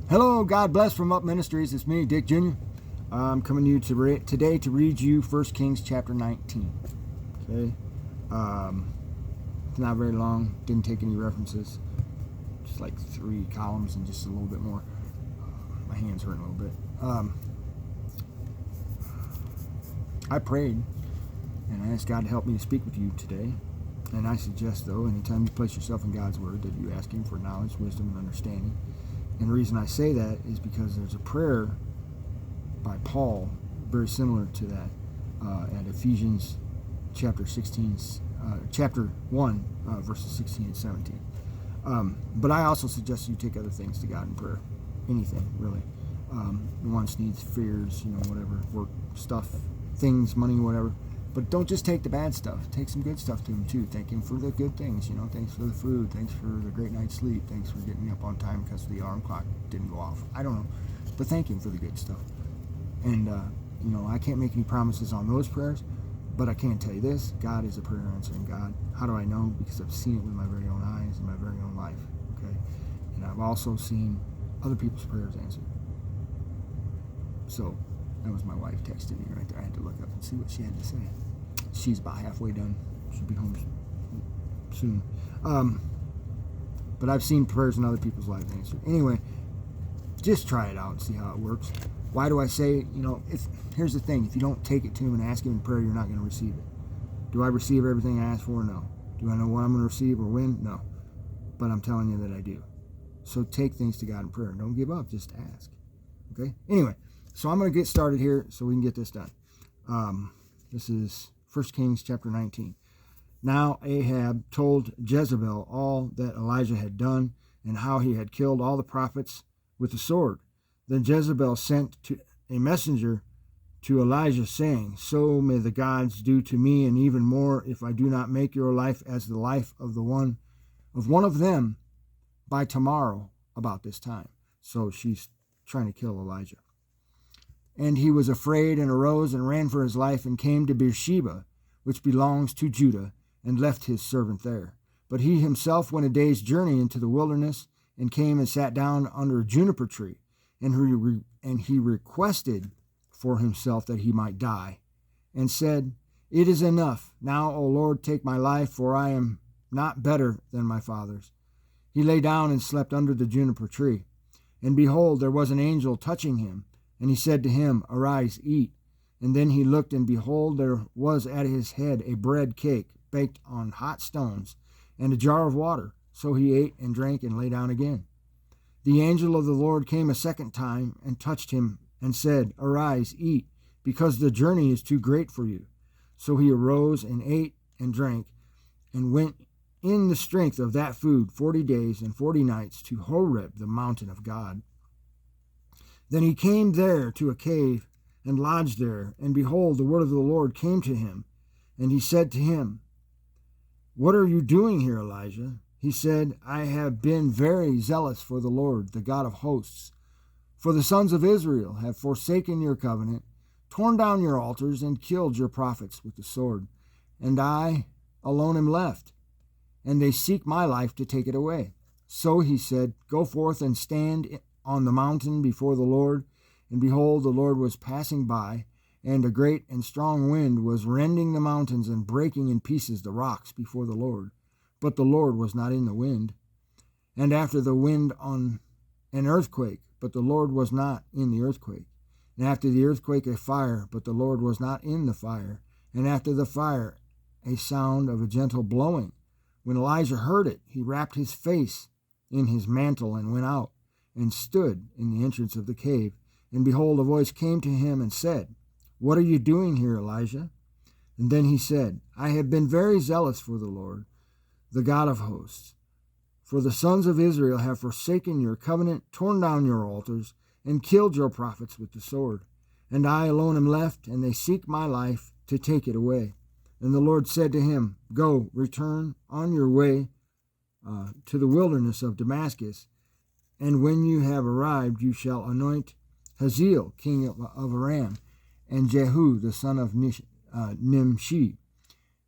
Hello, God bless from Up Ministries. It's me, Dick Jr. I'm coming to you today to read you 1 Kings chapter 19. Okay, it's not very long. Didn't take any references. Just like 3 columns and just a little bit more. My hands hurting a little bit. I prayed and I asked God to help me to speak with you today. And I suggest, though, anytime you place yourself in God's Word, that you ask Him for knowledge, wisdom, and understanding. And the reason I say that is because there's a prayer by Paul very similar to that at Ephesians chapter 1, verses 16 and 17. But I also suggest you take other things to God in prayer. Anything, really. Wants, needs, fears, whatever, work, stuff, things, money, whatever. But don't just take the bad stuff. Take some good stuff to Him, too. Thank Him for the good things. Thanks for the food. Thanks for the great night's sleep. Thanks for getting me up on time because the alarm clock didn't go off. I don't know. But thank Him for the good stuff. And, I can't make any promises on those prayers, but I can tell you this. God is a prayer answering God. How do I know? Because I've seen it with my very own eyes and my very own life. Okay? And I've also seen other people's prayers answered. So, that was my wife texting me right there. I had to look up and see what she had to say. She's about halfway done. She'll be home soon. But I've seen prayers in other people's lives answered. Anyway, just try it out and see how it works. Why do I say, here's the thing. If you don't take it to Him and ask Him in prayer, you're not going to receive it. Do I receive everything I ask for? No. Do I know what I'm going to receive or when? No. But I'm telling you that I do. So take things to God in prayer. Don't give up. Just ask. Okay? Anyway. So I'm going to get started here so we can get this done. This is 1 Kings chapter 19. Now Ahab told Jezebel all that Elijah had done and how he had killed all the prophets with the sword. Then Jezebel sent a messenger to Elijah, saying, "So may the gods do to me, and even more, if I do not make your life as the life of one of them by tomorrow about this time." So she's trying to kill Elijah. And he was afraid and arose and ran for his life and came to Beersheba, which belongs to Judah, and left his servant there. But he himself went a day's journey into the wilderness and came and sat down under a juniper tree. And he requested for himself that he might die, and said, "It is enough. Now, O Lord, take my life, for I am not better than my fathers." He lay down and slept under the juniper tree. And behold, there was an angel touching him. And he said to him, "Arise, eat." And then he looked, and behold, there was at his head a bread cake baked on hot stones, and a jar of water. So he ate and drank and lay down again. The angel of the Lord came a second time and touched him and said, "Arise, eat, because the journey is too great for you." So he arose and ate and drank, and went in the strength of that food 40 days and 40 nights to Horeb, the mountain of God. Then he came there to a cave and lodged there. And behold, the word of the Lord came to him. And he said to him, "What are you doing here, Elijah?" He said, "I have been very zealous for the Lord, the God of hosts. For the sons of Israel have forsaken your covenant, torn down your altars, and killed your prophets with the sword. And I alone am left, and they seek my life to take it away." So he said, "Go forth and stand on the mountain before the Lord." And behold, the Lord was passing by, and a great and strong wind was rending the mountains and breaking in pieces the rocks before the Lord. But the Lord was not in the wind. And after the wind an earthquake, but the Lord was not in the earthquake. And after the earthquake a fire, but the Lord was not in the fire. And after the fire a sound of a gentle blowing. When Elijah heard it, he wrapped his face in his mantle and went out and stood in the entrance of the cave. And behold, a voice came to him and said, "What are you doing here, Elijah?" And then he said, "I have been very zealous for the Lord, the God of hosts. For the sons of Israel have forsaken your covenant, torn down your altars, and killed your prophets with the sword. And I alone am left, and they seek my life to take it away." And the Lord said to him, "Go, return on your way to the wilderness of Damascus. And when you have arrived, you shall anoint Hazael, king of Aram, and Jehu, the son of Nimshi.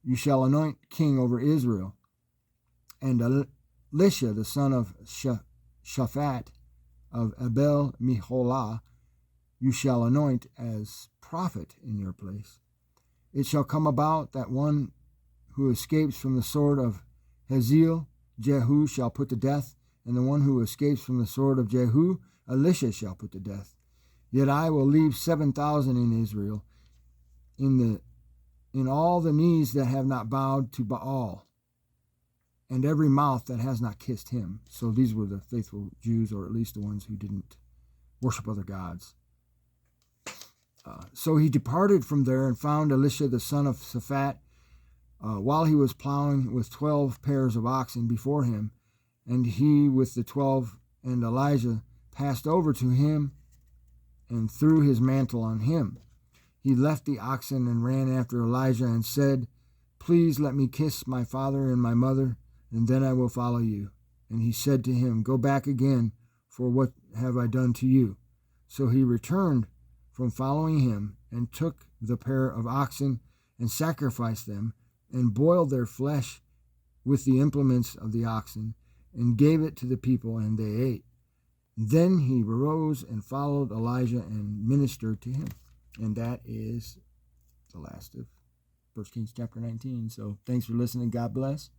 You shall anoint king over Israel. And Elisha, the son of Shaphat, of Abel Meholah you shall anoint as prophet in your place. It shall come about that one who escapes from the sword of Hazael, Jehu shall put to death, and the one who escapes from the sword of Jehu, Elisha shall put to death. Yet I will leave 7,000 in Israel, in all the knees that have not bowed to Baal, and every mouth that has not kissed him. So these were the faithful Jews, or at least the ones who didn't worship other gods. So he departed from there and found Elisha the son of Shaphat, while he was plowing with 12 pairs of oxen before him, and he with the 12 and Elijah passed over to him and threw his mantle on him. He left the oxen and ran after Elijah and said, Please let me kiss my father and my mother, and then I will follow you. And he said to him, Go back again, for what have I done to you? So he returned from following him and took the pair of oxen and sacrificed them and boiled their flesh with the implements of the oxen and gave it to the people, and they ate. Then he arose and followed Elijah and ministered to him. And that is the last of 1 Kings chapter 19. So thanks for listening. God bless.